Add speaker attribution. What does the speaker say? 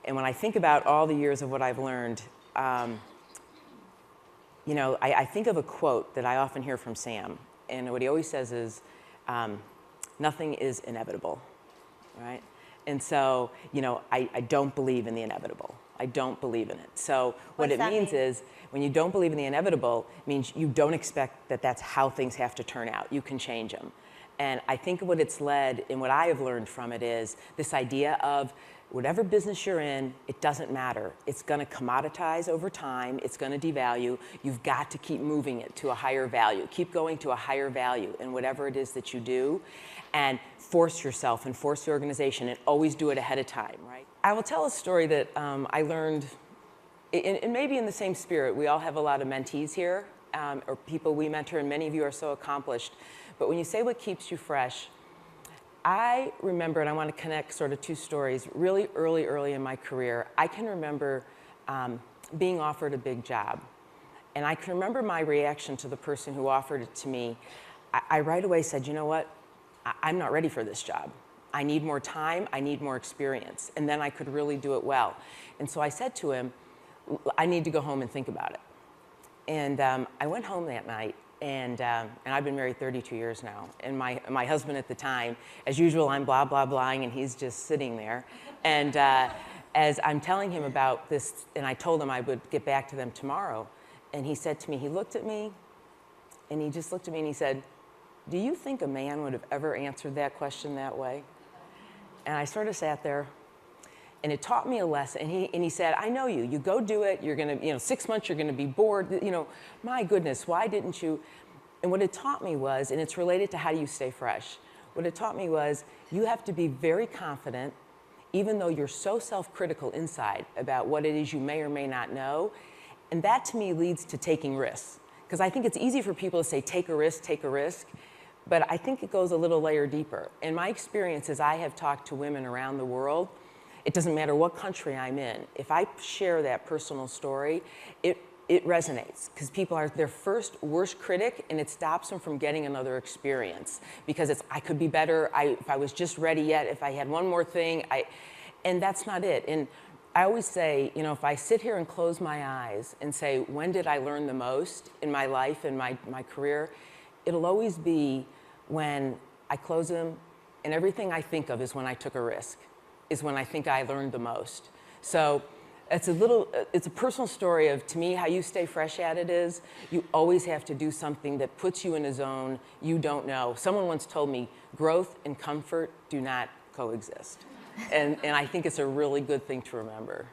Speaker 1: And when I think about all the years of what I've learned, I think of a quote that I often hear from Sam. And what he always says is, nothing is inevitable, right? And so, I don't believe in the inevitable. I don't believe in it. So what it means is, when you don't believe in the inevitable, it means you don't expect that that's how things have to turn out. You can change them. And I think what it's led, and what I have learned from it, is this idea of whatever business you're in, it doesn't matter. It's going to commoditize over time. It's going to devalue. You've got to keep moving it to a higher value. Keep going to a higher value in whatever it is that you do, and force yourself and force the organization, and always do it ahead of time, right? I will tell a story that I learned, and maybe in the same spirit. We all have a lot of mentees here, or people we mentor, and many of you are so accomplished. But when you say what keeps you fresh, I remember, and I want to connect sort of two stories, really early in my career. I can remember being offered a big job. And I can remember my reaction to the person who offered it to me. I right away said, you know what? I'm not ready for this job. I need more time, I need more experience, and then I could really do it well. And so I said to him, I need to go home and think about it. And I went home that night, and I've been married 32 years now. And my husband at the time, as usual, I'm blah, blah, blahing, and he's just sitting there. And as I'm telling him about this, and I told him I would get back to them tomorrow, and he said to me, he looked at me, and he just looked at me and he said, do you think a man would have ever answered that question that way? And I sort of sat there, and it taught me a lesson. And he said, I know you. You go do it. You're going to, 6 months, you're going to be bored. My goodness, why didn't you? And what it taught me was, and it's related to how do you stay fresh. What it taught me was, you have to be very confident, even though you're so self-critical inside about what it is you may or may not know. And that, to me, leads to taking risks. Because I think it's easy for people to say, take a risk, take a risk. But I think it goes a little layer deeper. In my experience, as I have talked to women around the world, it doesn't matter what country I'm in. If I share that personal story, it resonates. Because people are their first worst critic, and it stops them from getting another experience. Because it's, I could be better, if I was just ready yet, if I had one more thing, and that's not it. And I always say, if I sit here and close my eyes and say, when did I learn the most in my life and my career? It'll always be when I close them, and everything I think of is when I took a risk, is when I think I learned the most. So it's a personal story of, to me, how you stay fresh at it is, you always have to do something that puts you in a zone you don't know. Someone once told me, growth and comfort do not coexist. And I think it's a really good thing to remember.